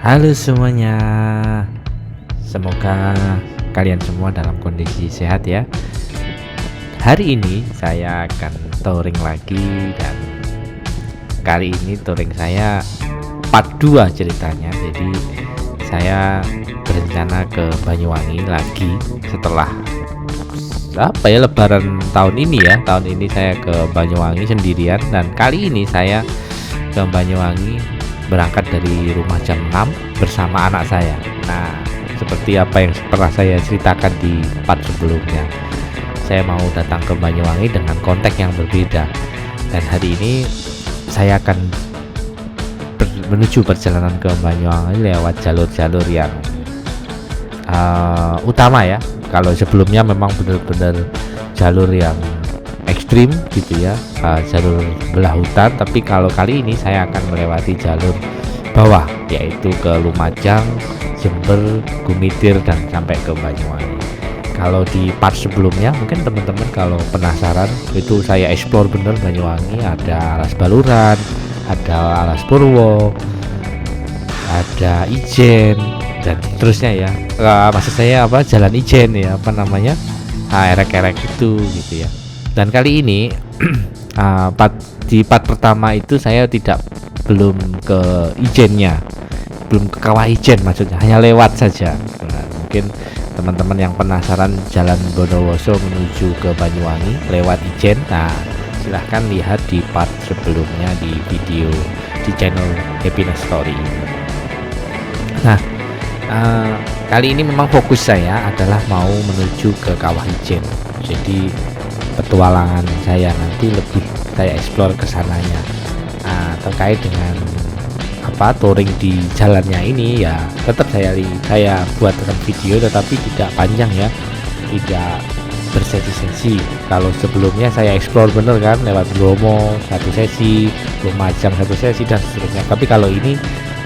Halo semuanya, semoga kalian semua dalam kondisi sehat ya. Hari ini saya akan touring lagi dan kali ini touring saya part 2 ceritanya. Jadi saya berencana ke Banyuwangi lagi setelah Lebaran tahun ini ya. Tahun ini saya ke Banyuwangi sendirian dan kali ini saya ke Banyuwangi berangkat dari rumah jam 6 bersama anak saya. Nah, seperti apa yang pernah saya ceritakan di part sebelumnya, saya mau datang ke Banyuwangi dengan konteks yang berbeda. Dan hari ini saya akan menuju perjalanan ke Banyuwangi lewat jalur-jalur yang utama ya. Kalau sebelumnya memang benar-benar jalur yang ekstrim gitu ya, jalur belah hutan, tapi kalau kali ini saya akan melewati jalur bawah, yaitu ke Lumajang, Jember, Gumitir dan sampai ke Banyuwangi. Kalau di part sebelumnya mungkin teman-teman kalau penasaran, itu saya explore bener Banyuwangi, ada Alas Baluran, ada Alas Purwo, ada Ijen dan seterusnya ya. Maksud saya Jalan Ijen ya, erek-erek itu gitu ya. Dan kali ini di part pertama itu saya belum ke Ijennya, belum ke Kawah Ijen maksudnya, hanya lewat saja. Nah, mungkin teman-teman yang penasaran jalan Bondowoso menuju ke Banyuwangi lewat Ijen, nah silahkan lihat di part sebelumnya di video di channel Happiness Story. Nah, kali ini memang fokus saya adalah mau menuju ke Kawah Ijen. Jadi petualangan saya nanti lebih saya explore ke sananya. Terkait dengan touring di jalannya ini ya, tetap saya buat dalam video tetapi tidak panjang ya, tidak bersesi-sesi. Kalau sebelumnya saya explore bener kan, lewat Bromo satu sesi, Lumajang satu sesi dan seterusnya. Tapi kalau ini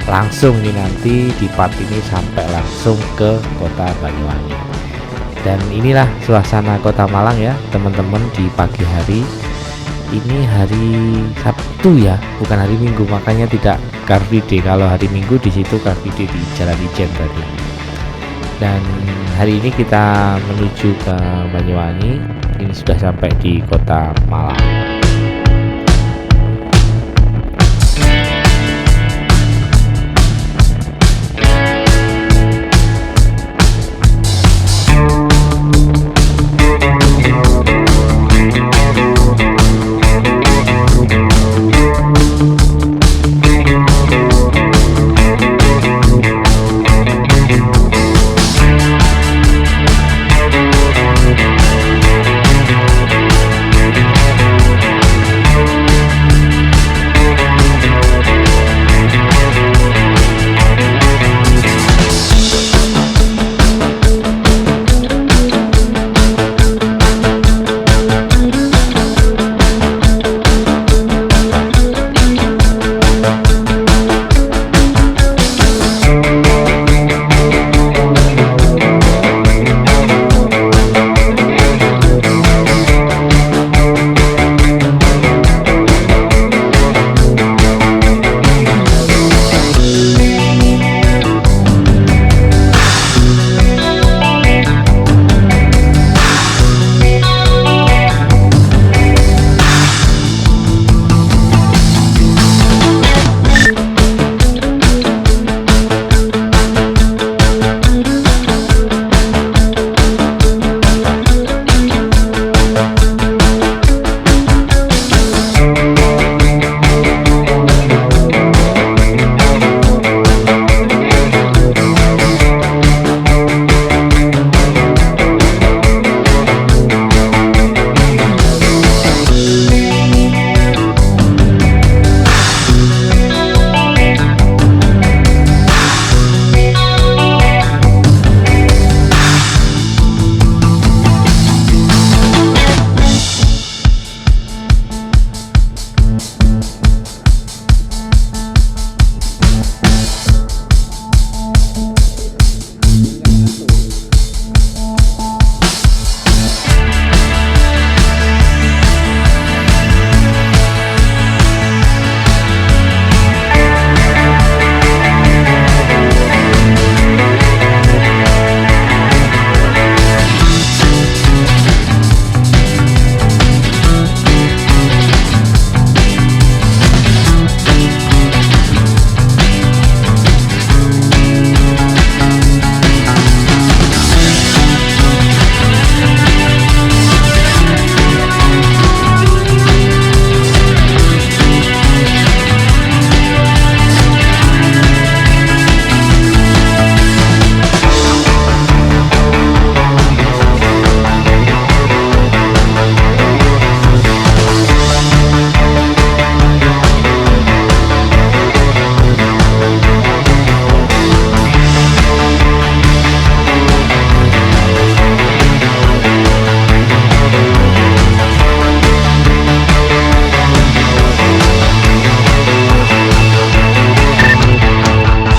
langsung nih, nanti di part ini sampai langsung ke kota Banyuwangi. Dan inilah suasana kota Malang ya teman-teman di pagi hari. Ini hari Sabtu ya, bukan hari Minggu, makanya tidak Car Free Day. Kalau hari Minggu di situ Car Free Day di Jalan Ijen tadi. Dan hari ini kita menuju ke Banyuwangi. Ini sudah sampai di kota Malang.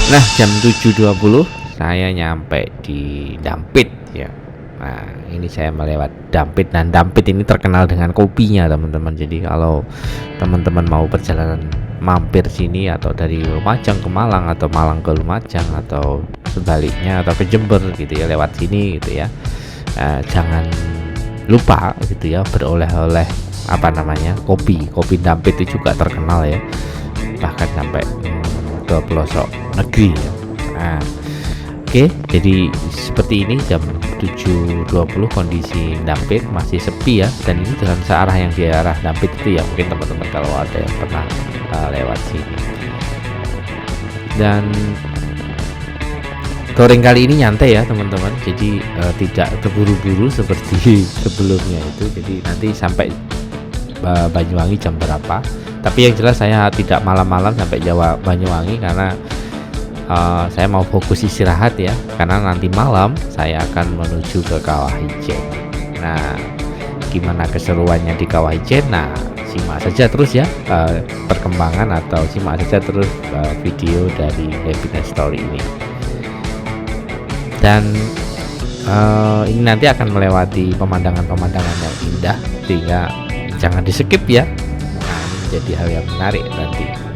Nah, jam 7.20 saya nyampe di Dampit ya. Nah, ini saya melewat Dampit, dan Dampit ini terkenal dengan kopinya, teman-teman. Jadi kalau teman-teman mau perjalanan mampir sini, atau dari Lumajang ke Malang, atau Malang ke Lumajang, atau sebaliknya, atau ke Jember gitu ya, lewat sini gitu ya. Jangan lupa gitu ya, beroleh-oleh apa namanya, kopi Dampit itu juga terkenal ya, bahkan sampai ke pelosok negeri ya. Nah, oke, jadi seperti ini jam 7.20 kondisi Dampit masih sepi ya, dan ini jalan searah yang di arah Dampit itu ya, mungkin teman-teman kalau ada yang pernah lewat sini. Dan touring kali ini nyantai ya teman-teman, jadi tidak terburu-buru seperti sebelumnya itu. Jadi nanti sampai Banyuwangi jam berapa, tapi yang jelas saya tidak malam-malam sampai Jawa Banyuwangi, karena saya mau fokus istirahat ya, karena nanti malam saya akan menuju ke Kawah Ijen. Nah, gimana keseruannya di Kawah Ijen? Nah, simak saja terus ya perkembangan, atau simak saja terus video dari Happiness Story ini. Dan ini nanti akan melewati pemandangan-pemandangan yang indah, sehingga jangan di skip ya. Nah, ini menjadi hal yang menarik nanti.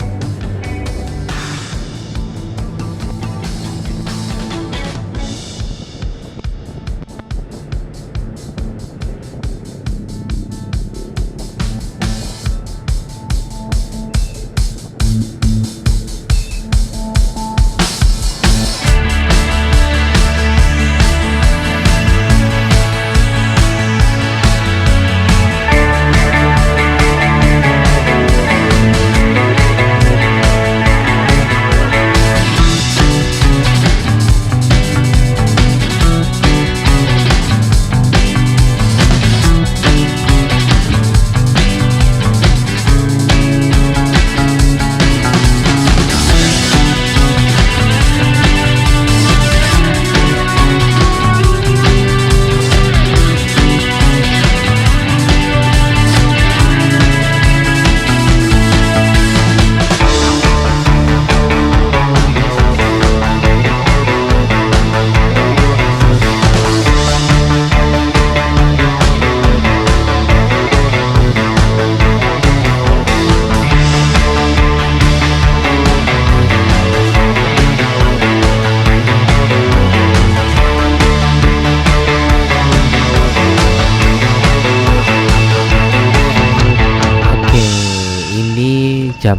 Jam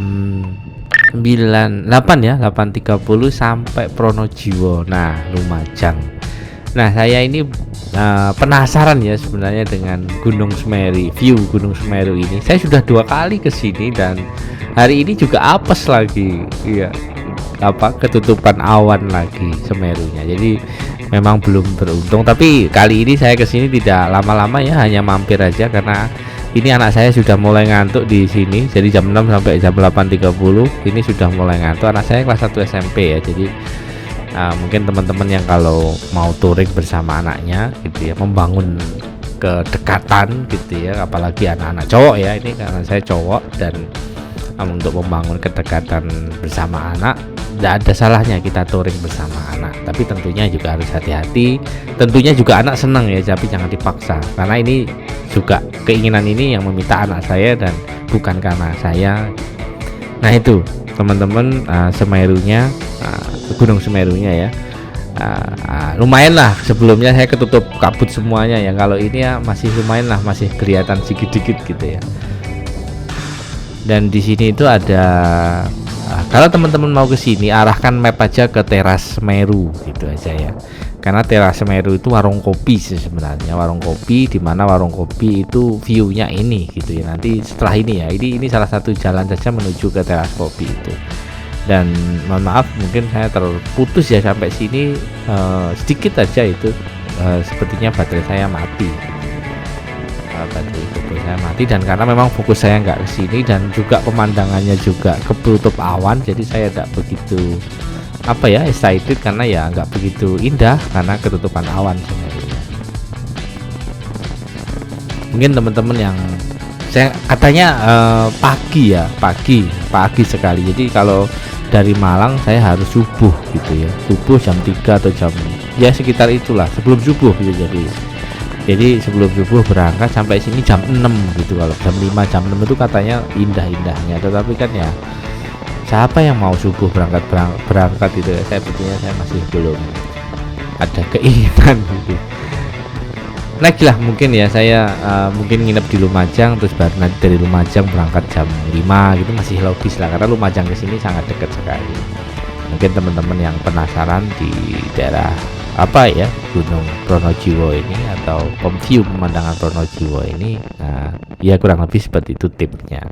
8 ya, 8.30 sampai Pronojiwo, nah Lumajang. Nah, saya ini penasaran ya sebenarnya dengan Gunung Semeru, view Gunung Semeru ini. Saya sudah 2 kali ke sini, dan hari ini juga apes lagi. Iya, ketutupan awan lagi Semerunya. Jadi memang belum beruntung, tapi kali ini saya ke sini tidak lama-lama ya, hanya mampir aja, karena ini anak saya sudah mulai ngantuk di sini. Jadi jam 6 sampai jam 8.30 ini sudah mulai ngantuk. Anak saya kelas 1 SMP ya. Jadi mungkin teman-teman yang kalau mau touring bersama anaknya gitu ya, membangun kedekatan gitu ya, apalagi anak-anak cowok ya, ini karena saya cowok, dan untuk membangun kedekatan bersama anak, tidak ada salahnya kita touring bersama anak. Tapi tentunya juga harus hati-hati. Tentunya juga anak senang ya, tapi jangan dipaksa, karena ini juga keinginan ini yang meminta anak saya, dan bukan karena saya. Nah itu teman-teman, Semerunya, Gunung Semerunya ya, lumayan lah. Sebelumnya saya ketutup kabut semuanya ya, kalau ini ya masih lumayan lah, masih kelihatan sedikit-sedikit gitu ya. Dan di sini itu ada, kalau teman-teman mau ke sini, arahkan map aja ke Teras Semeru gitu aja ya. Karena Teras Semeru itu warung kopi sih sebenarnya, warung kopi, di mana warung kopi itu view-nya ini gitu ya. Nanti setelah ini ya, ini salah satu jalan saja menuju ke teras kopi itu. Dan mohon maaf mungkin saya terputus ya sampai sini sedikit aja itu, sepertinya baterai saya mati. Baterai GoPro saya mati, dan karena memang fokus saya nggak ke sini, dan juga pemandangannya juga ketutup awan, jadi saya tidak begitu excited, karena ya nggak begitu indah karena ketutupan awan sebenarnya. Mungkin teman-teman yang saya katanya pagi sekali. Jadi kalau dari Malang saya harus subuh gitu ya, subuh jam 3 atau jam ya sekitar itulah, sebelum subuh gitu. Jadi sebelum subuh berangkat sampai sini jam 6 gitu. Kalau jam 5 jam 6 itu katanya indah-indahnya, tetapi kan ya siapa yang mau subuh berangkat gitu ya. Saya masih belum ada keinginan gitu. Lagi lah mungkin ya saya mungkin nginep di Lumajang, terus baru nanti dari Lumajang berangkat jam 5 gitu, masih logis lah karena Lumajang ke sini sangat dekat sekali. Mungkin teman-teman yang penasaran di daerah apa ya, Gunung Pronojiwo ini atau view pemandangan Pronojiwo ini, nah, ya kurang lebih seperti itu tipsnya.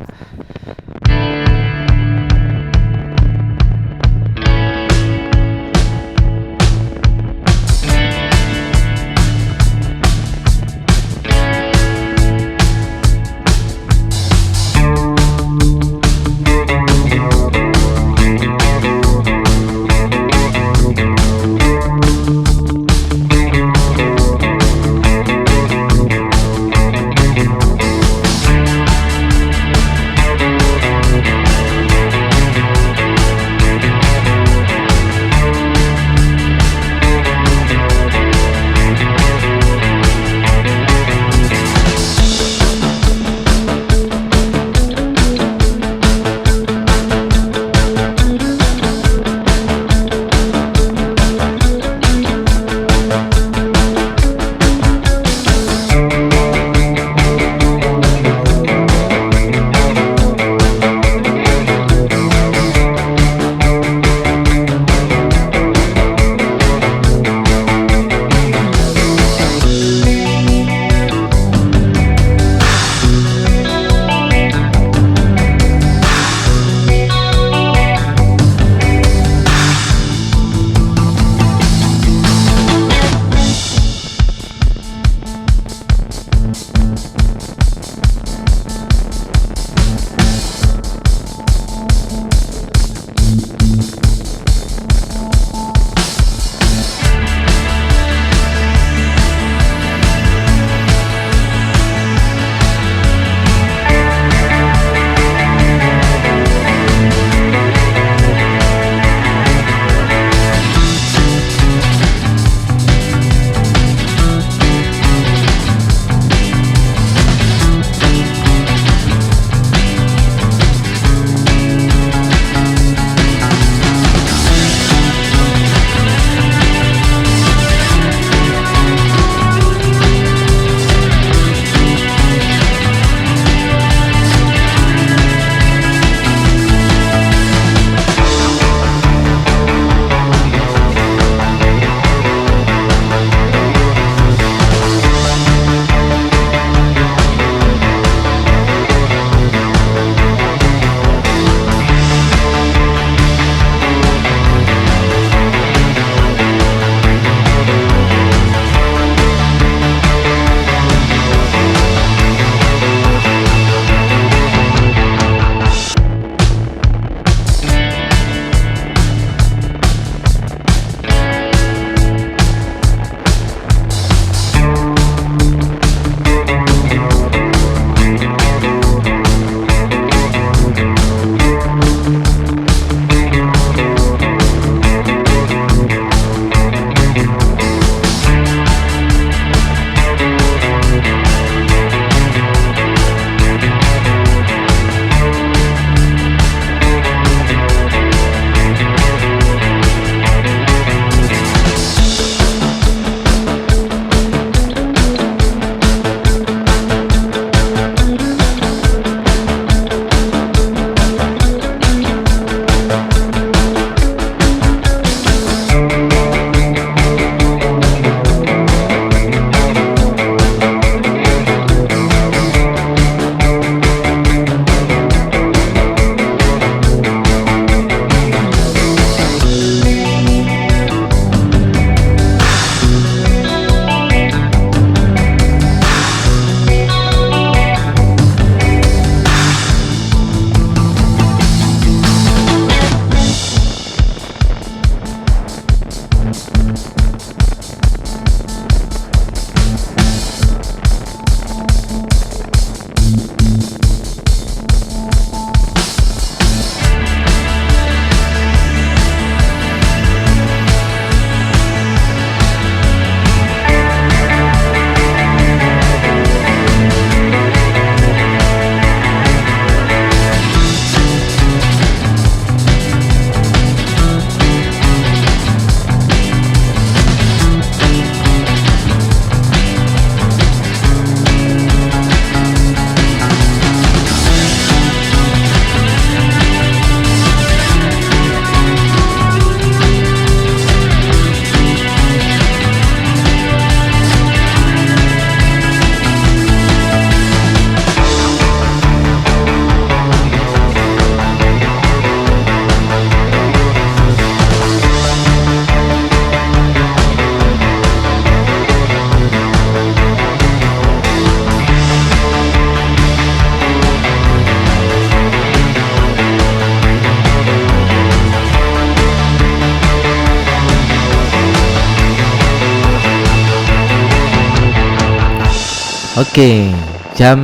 Oke, jam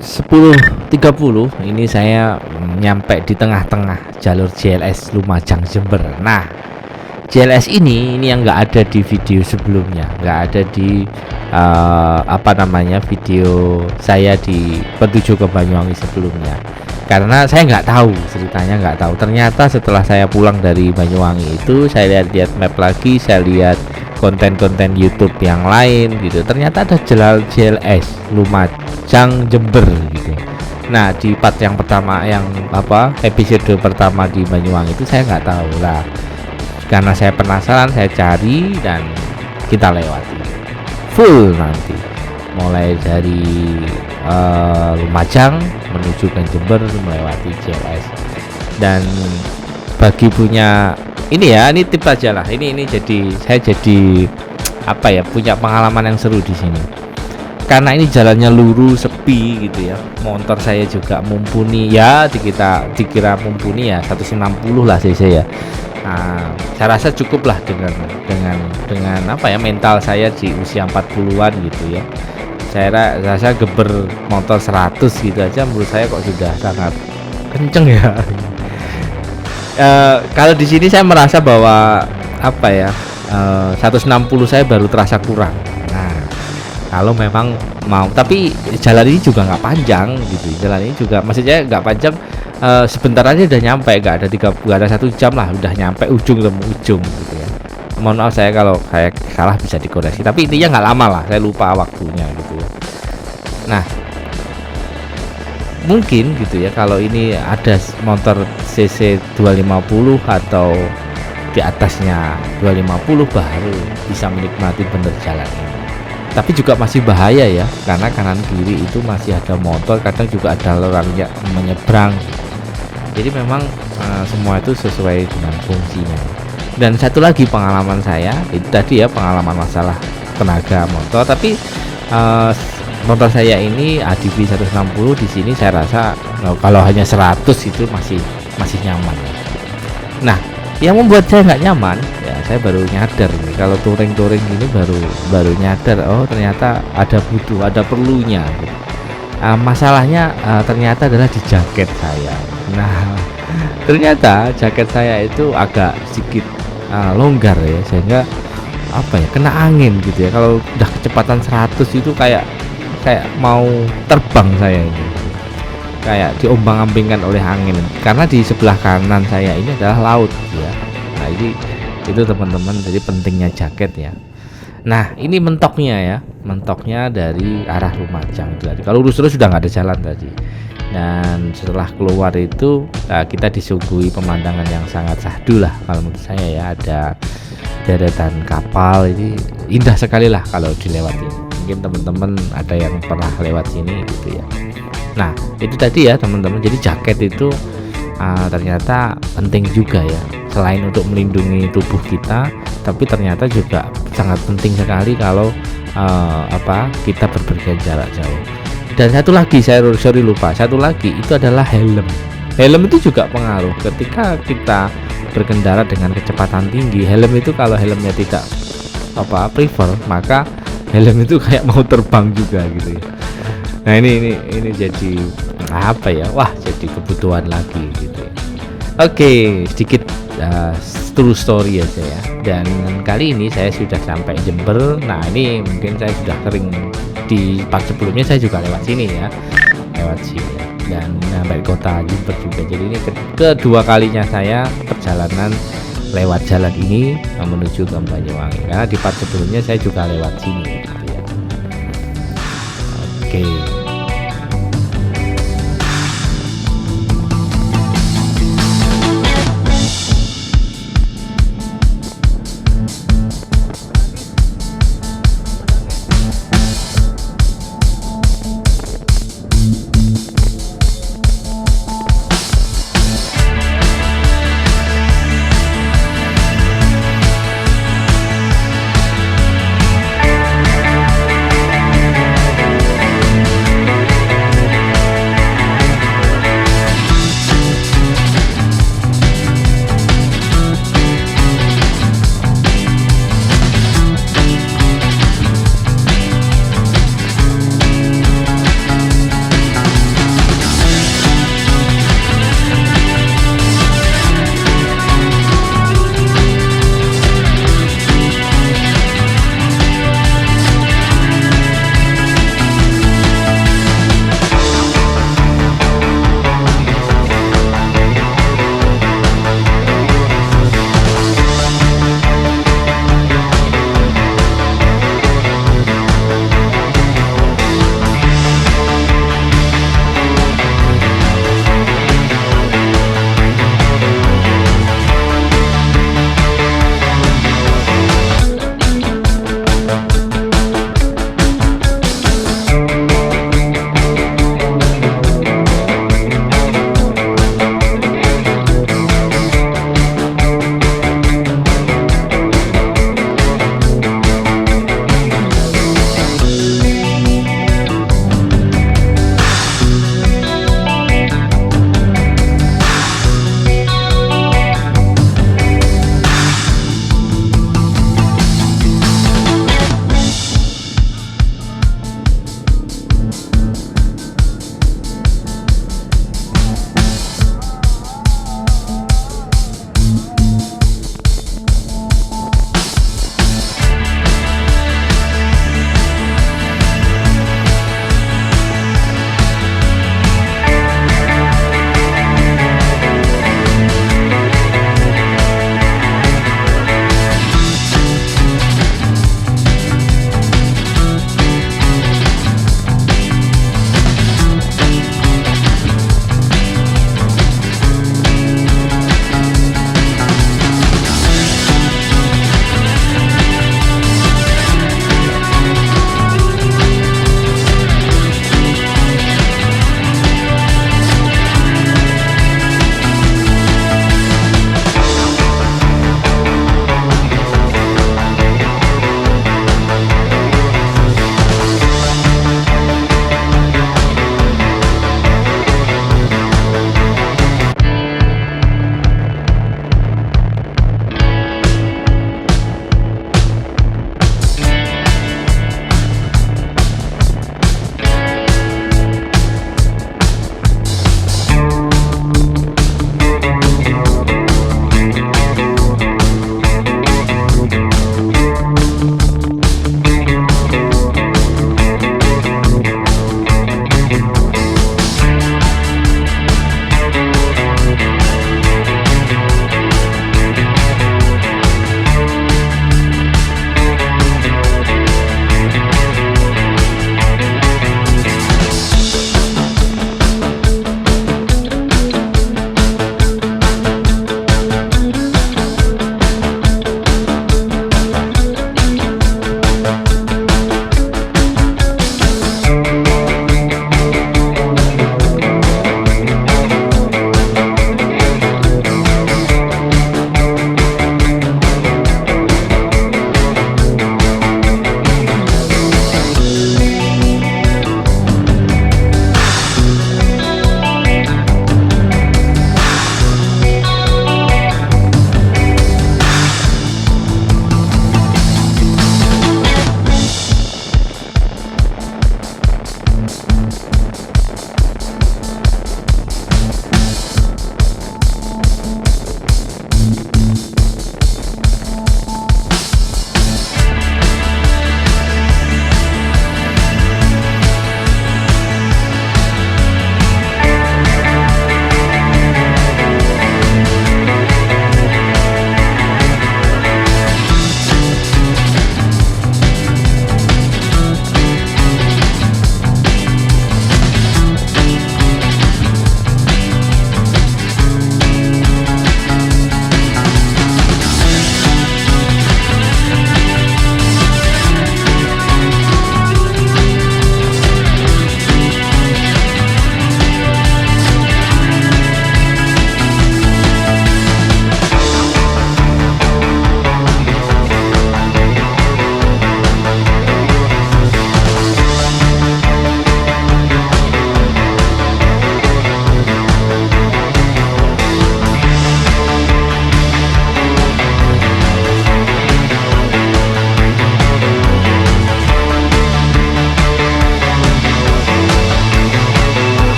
10.30 ini saya nyampe di tengah-tengah jalur JLS Lumajang Jember. Nah, JLS ini yang nggak ada di video sebelumnya, nggak ada di video saya di Petuju ke Banyuwangi sebelumnya, karena saya nggak tahu ceritanya, nggak tahu. Ternyata setelah saya pulang dari Banyuwangi itu, saya lihat map lagi, saya lihat konten-konten YouTube yang lain gitu, ternyata ada jalan JLS Lumajang Jember gitu. Nah, di part yang pertama, yang episode pertama di Banyuwangi itu saya nggak tahu lah. Karena saya penasaran, saya cari dan kita lewati full nanti, mulai dari Lumajang menuju ke Jember melewati JLS. Dan bagi punya ini tip aja lah. Ini saya jadi punya pengalaman yang seru di sini. Karena ini jalannya lurus, sepi gitu ya. Motor saya juga mumpuni ya, dikira mumpuni ya, 160 lah cc ya. Nah, saya rasa cukup lah dengan mental saya di usia 40-an gitu ya. Saya rasa geber motor 100 gitu aja menurut saya kok sudah sangat kenceng ya. Kalau di sini saya merasa bahwa 160 saya baru terasa kurang. Nah, kalau memang mau, tapi jalan ini juga nggak panjang gitu. Jalan ini juga maksudnya nggak panjang, sebentar aja udah nyampe, nggak ada 1 jam lah udah nyampe ujung gitu ya. Mohon maaf saya kalau saya salah bisa dikoreksi, tapi intinya nggak lama lah, saya lupa waktunya gitu ya. Nah, mungkin gitu ya, kalau ini ada motor cc 250 atau di atasnya 250 baru bisa menikmati bener jalan ini. Tapi juga masih bahaya ya, karena kanan kiri itu masih ada motor, kadang juga ada orang yang menyeberang. Jadi memang semua itu sesuai dengan fungsinya. Dan satu lagi pengalaman saya itu tadi ya, pengalaman masalah tenaga motor. Tapi motor saya ini ADV 160 di sini saya rasa kalau hanya 100 itu masih nyaman. Nah, yang membuat saya nggak nyaman ya, saya baru nyadar nih, kalau touring gini baru nyadar, oh ternyata ada perlunya gitu. Masalahnya ternyata adalah di jaket saya. Nah, ternyata jaket saya itu agak sedikit longgar ya, sehingga kena angin gitu ya. Kalau udah kecepatan 100 itu kayak mau terbang saya ini, kayak diombang-ambingkan oleh angin, karena di sebelah kanan saya ini adalah laut ya. Nah, itu teman-teman, jadi pentingnya jaket ya. Nah, ini mentoknya dari arah Lumajang. Jadi kalau lurus terus sudah nggak ada jalan tadi. Dan setelah keluar itu kita disuguhi pemandangan yang sangat syahdu lah kalau menurut saya ya. Ada deretan kapal, ini indah sekali lah kalau dilewati. Mungkin teman-teman ada yang pernah lewat sini gitu ya. Nah, itu tadi ya teman-teman, jadi jaket itu ternyata penting juga ya, selain untuk melindungi tubuh kita, tapi ternyata juga sangat penting sekali kalau kita berpergian jarak jauh. Dan satu lagi satu lagi itu adalah helm itu juga pengaruh. Ketika kita berkendara dengan kecepatan tinggi, helm itu kalau helmnya tidak prefer, maka helm itu kayak mau terbang juga gitu ya. Nah, ini jadi jadi kebutuhan lagi gitu. Oke, sedikit true story aja ya. Dan kali ini saya sudah sampai Jember. Nah, ini mungkin saya sudah sering di part sebelumnya, saya juga lewat sini dan sampai kota Jember juga. Jadi ini kedua kalinya saya perjalanan lewat jalan ini menuju ke Banyuwangi, karena di part sebelumnya saya juga lewat sini gitu ya. Oke.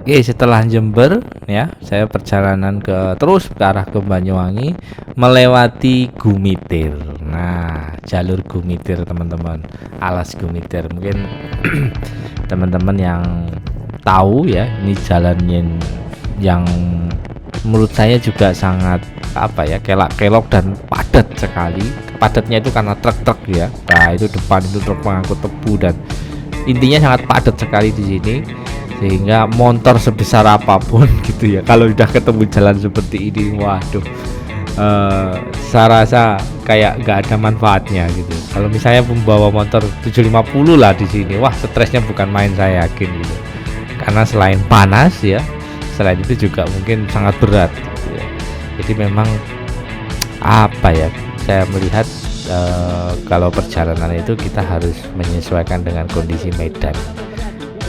Oke, setelah Jember ya, saya perjalanan terus ke arah ke Banyuwangi melewati Gumitir. Nah, jalur Gumitir teman-teman, alas Gumitir. Mungkin teman-teman yang tahu ya, ini jalan yang menurut saya juga sangat apa ya, kelak-kelok dan padat sekali. Padatnya itu karena truk-truk ya. Nah, itu depan itu truk pengangkut tebu dan intinya sangat padat sekali di sini, sehingga motor sebesar apapun gitu ya, kalau udah ketemu jalan seperti ini, waduh, saya rasa kayak nggak ada manfaatnya gitu. Kalau misalnya membawa motor 750 lah di sini, wah stresnya bukan main, saya yakin gitu. Karena selain panas ya, selain itu juga mungkin sangat berat gitu ya. Jadi memang apa ya, saya melihat kalau perjalanan itu kita harus menyesuaikan dengan kondisi medan.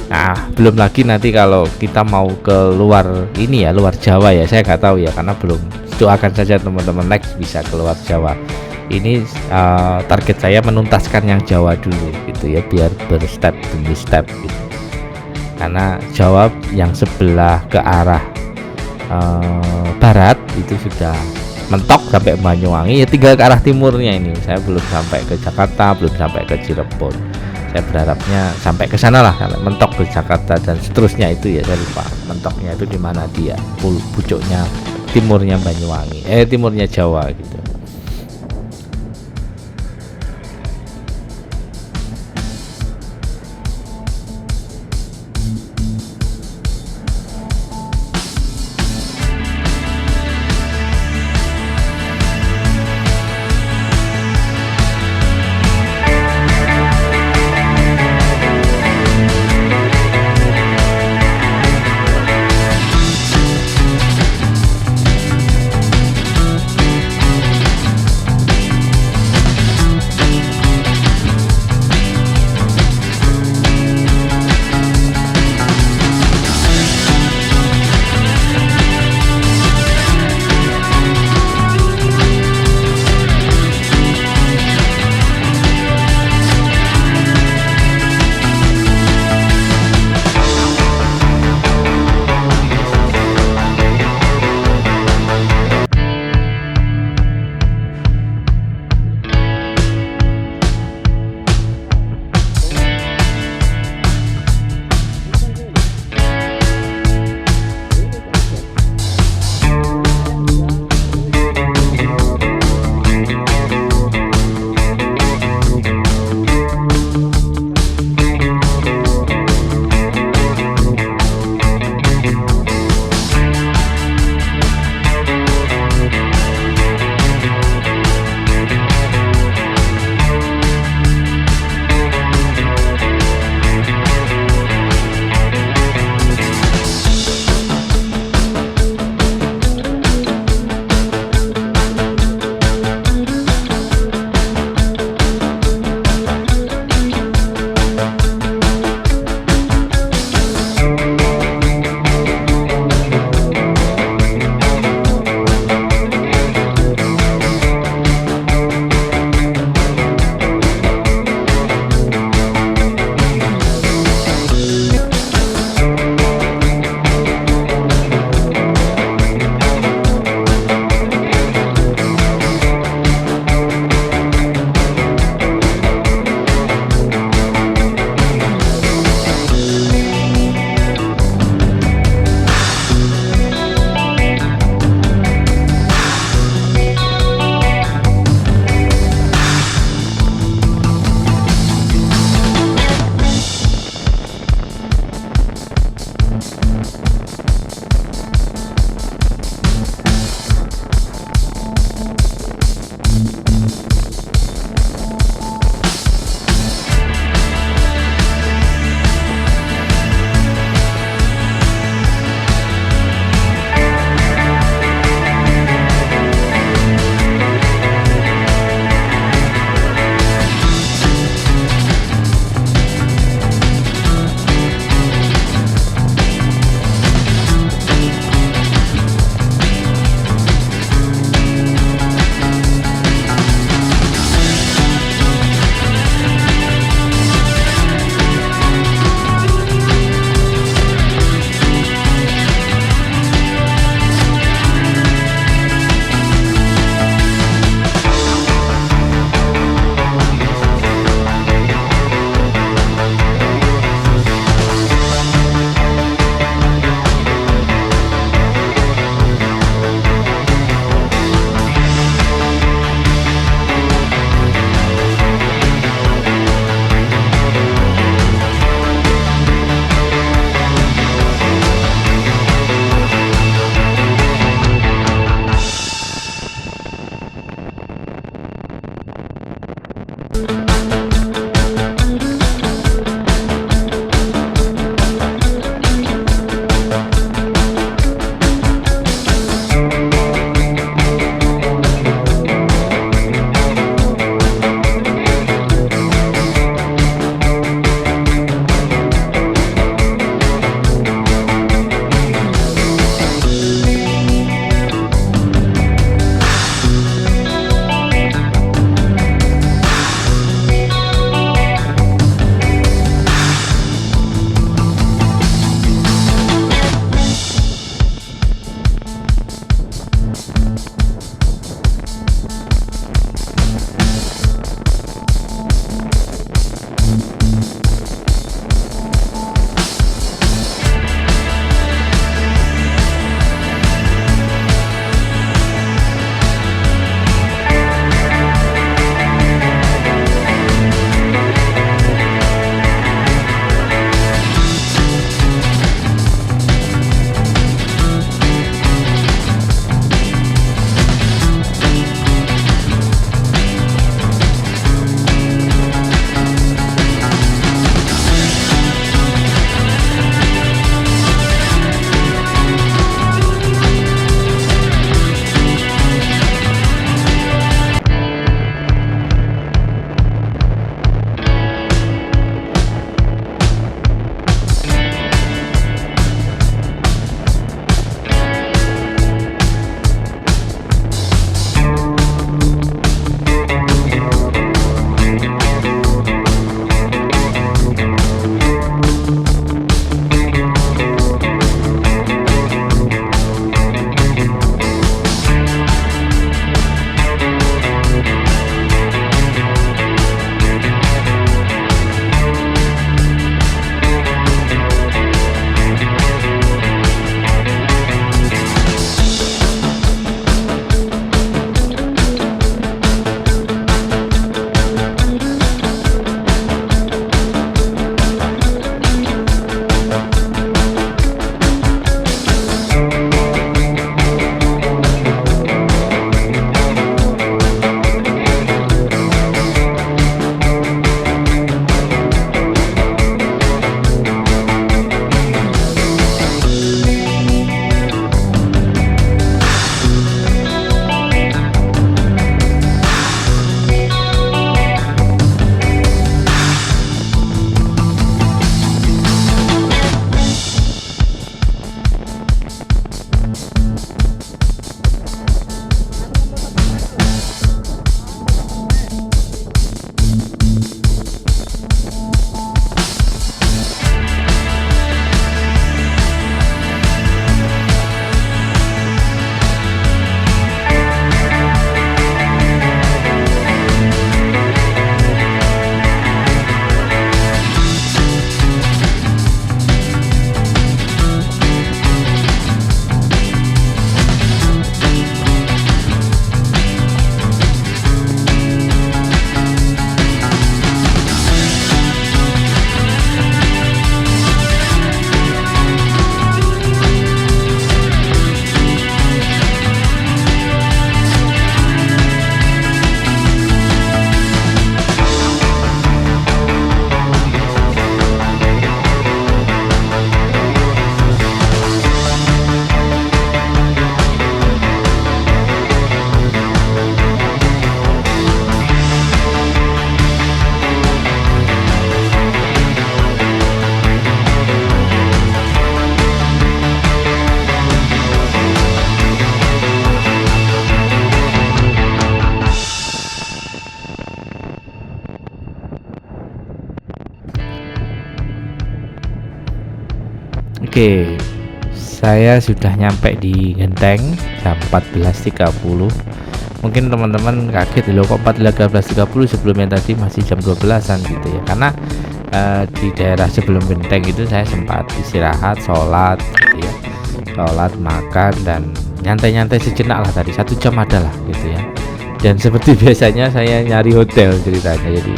Nah, belum lagi nanti kalau kita mau ke luar ini ya, luar Jawa ya, saya nggak tahu ya, karena belum. Doakan saja teman-teman next bisa keluar Jawa. Ini target saya menuntaskan yang Jawa dulu gitu ya, biar berstep demi step gitu. Karena Jawa yang sebelah ke arah barat itu sudah mentok sampai Banyuwangi, ya tinggal ke arah timurnya ini. Saya belum sampai ke Jakarta, belum sampai ke Cirebon. Saya berharapnya sampai ke sana lah, mentok ke Jakarta dan seterusnya itu ya, saya lupa mentoknya itu di mana dia, pucuknya timurnya Banyuwangi, timurnya Jawa gitu. Oke, saya sudah nyampe di Genteng jam 14.30. Mungkin teman-teman kaget loh, kok 14.30, sebelumnya tadi masih jam 12-an gitu ya. Karena di daerah sebelum Genteng itu saya sempat istirahat, sholat gitu ya. Sholat, makan, dan nyantai-nyantai sejenak lah tadi, 1 jam adalah gitu ya. Dan seperti biasanya saya nyari hotel ceritanya, jadi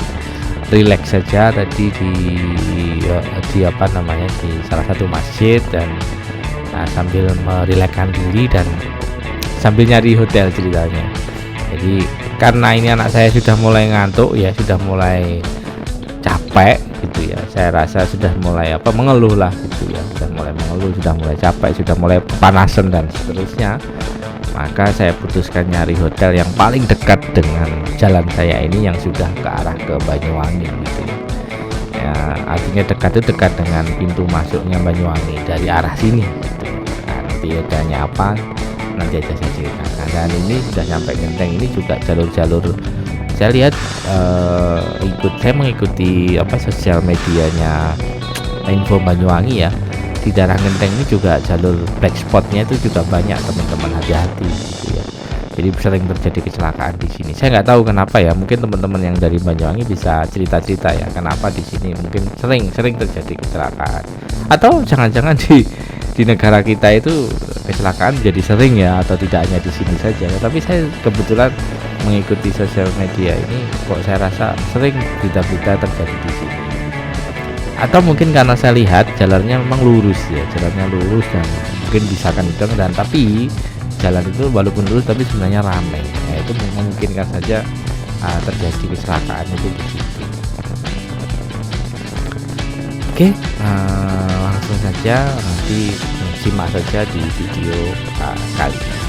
relax saja tadi di apa namanya, di salah satu masjid, dan sambil merilekskan diri dan sambil nyari hotel ceritanya. Jadi karena ini anak saya sudah mulai ngantuk ya, sudah mulai capek gitu ya, saya rasa sudah mulai mengeluh lah gitu ya, sudah mulai mengeluh, sudah mulai capek, sudah mulai panasan dan seterusnya. Maka saya putuskan nyari hotel yang paling dekat dengan jalan saya ini, yang sudah ke arah ke Banyuwangi gitu ya. Artinya dekat itu dekat dengan pintu masuknya Banyuwangi dari arah sini gitu. Nah, nanti hotelnya apa nanti aja saya ceritakan. Dan ini sudah sampai Genteng, ini juga jalur-jalur saya lihat, saya mengikuti sosial medianya Info Banyuwangi ya. Di daerah Genteng ini juga jalur black spotnya itu juga banyak, teman-teman hati-hati gitu ya. Jadi sering terjadi kecelakaan di sini. Saya nggak tahu kenapa ya, mungkin teman-teman yang dari Banyuwangi bisa cerita-cerita ya, kenapa di sini mungkin sering terjadi kecelakaan, atau jangan-jangan di negara kita itu kecelakaan jadi sering ya, atau tidak hanya di sini saja. Tapi saya kebetulan mengikuti sosial media ini, kok saya rasa sering berita-berita terjadi di sini. Atau mungkin karena saya lihat jalannya memang lurus ya, jalannya lurus dan mungkin bisa kencang, dan tapi jalan itu walaupun lurus tapi sebenarnya ramai. Nah, itu memungkinkan saja terjadi kecelakaan itu di situ. Oke, langsung saja nanti simak saja di video kali ini.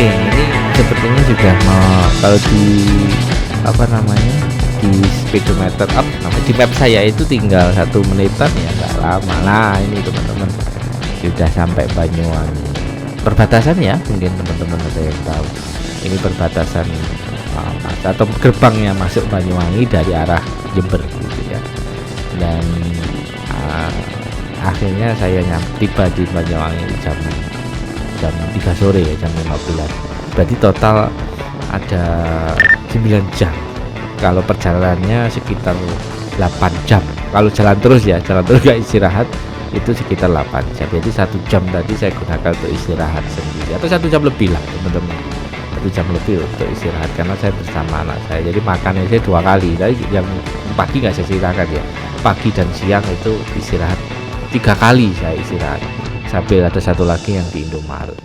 Oke, ini sepertinya sudah kalau di di speedometer di map saya itu tinggal 1 menitan ya, nggak lama. Nah, ini teman-teman sudah sampai Banyuwangi. Perbatasan ya, mungkin teman-teman ada yang tahu. Ini perbatasan atau gerbangnya masuk Banyuwangi dari arah Jember gitu ya. Dan akhirnya saya tiba di Banyuwangi jam 3 sore ya, jam 15. Berarti total ada 9 jam. Kalau perjalanannya sekitar 8 jam. Kalau jalan terus gak istirahat itu sekitar 8 jam. Jadi 1 jam tadi saya gunakan untuk istirahat sendiri, atau 1 jam lebih lah teman-teman. 1 jam lebih untuk istirahat karena saya bersama anak saya. Jadi makannya saya 2 kali. Tadi yang pagi nggak saya ceritakan ya. Pagi dan siang itu istirahat 3 kali saya istirahat. Sambil ada 1 lagi yang di Indomaret.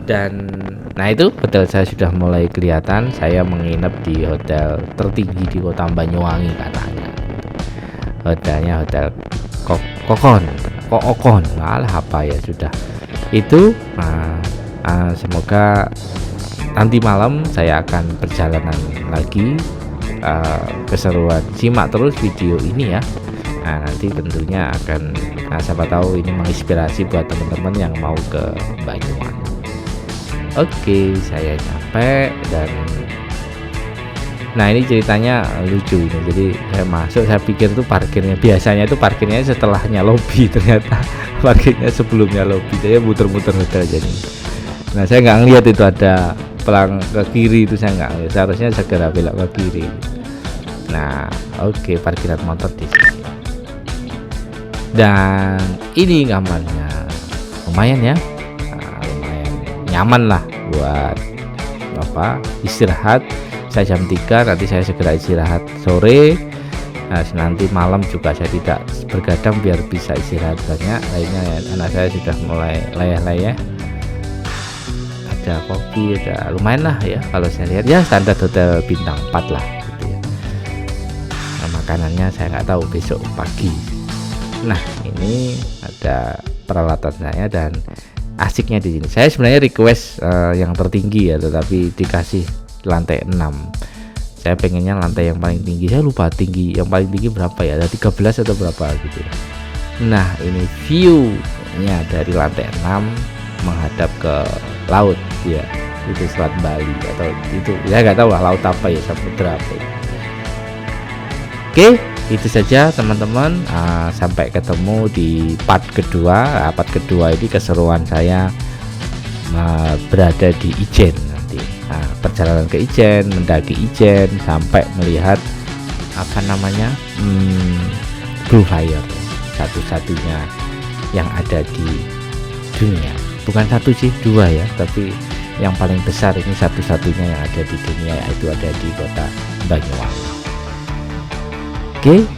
Dan nah itu hotel saya sudah mulai kelihatan. Saya menginap di hotel tertinggi di kota Banyuwangi katanya. hotelnya hotel Kookon, malah apa ya sudah itu. Semoga nanti malam saya akan perjalanan lagi, keseruan. Simak terus video ini ya. Nanti tentunya akan, siapa tahu ini menginspirasi buat teman-teman yang mau ke Banyuwangi. Oke, saya nyampe dan ini ceritanya lucu ini. Jadi saya masuk, saya pikir tuh parkirnya, biasanya itu parkirnya setelahnya lobby, ternyata parkirnya sebelumnya lobby. Saya muter-muter hotel jadi. Saya nggak ngeliat itu ada pelang ke kiri, itu saya nggak ngeliat. Seharusnya segera belok ke kiri. Oke, parkiran motor di sini. Dan ini kamarnya lumayan ya, lumayan nyaman lah buat istirahat. Saya jam 3, nanti saya segera istirahat sore. Nanti malam juga saya tidak bergadang biar bisa istirahat banyak. Lainnya anak saya sudah mulai layah-layah. Ada kopi, ada lumayan lah ya kalau saya lihat ya, standar hotel bintang 4 lah gitu ya. Makanannya saya nggak tahu besok pagi. Ini ada peralatan saya dan asiknya di sini. Saya sebenarnya request yang tertinggi ya, tetapi dikasih lantai 6. Saya pengennya lantai yang paling tinggi. Saya lupa yang paling tinggi berapa ya, ada 13 atau berapa gitu ya. Ini view-nya dari lantai 6 menghadap ke laut ya, itu Selat Bali atau itu ya nggak tahu lah, laut apa ya, samudra apa ya. Oke, itu saja teman-teman. Sampai ketemu di part kedua. Part kedua ini keseruan saya berada di Ijen nanti. Perjalanan ke Ijen, mendaki Ijen sampai melihat Blue Fire, satu-satunya yang ada di dunia. Bukan satu sih, 2 ya, tapi yang paling besar ini satu-satunya yang ada di dunia, yaitu ada di kota Banyuwangi. Oke,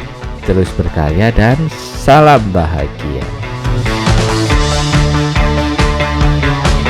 terus berkarya dan salam bahagia.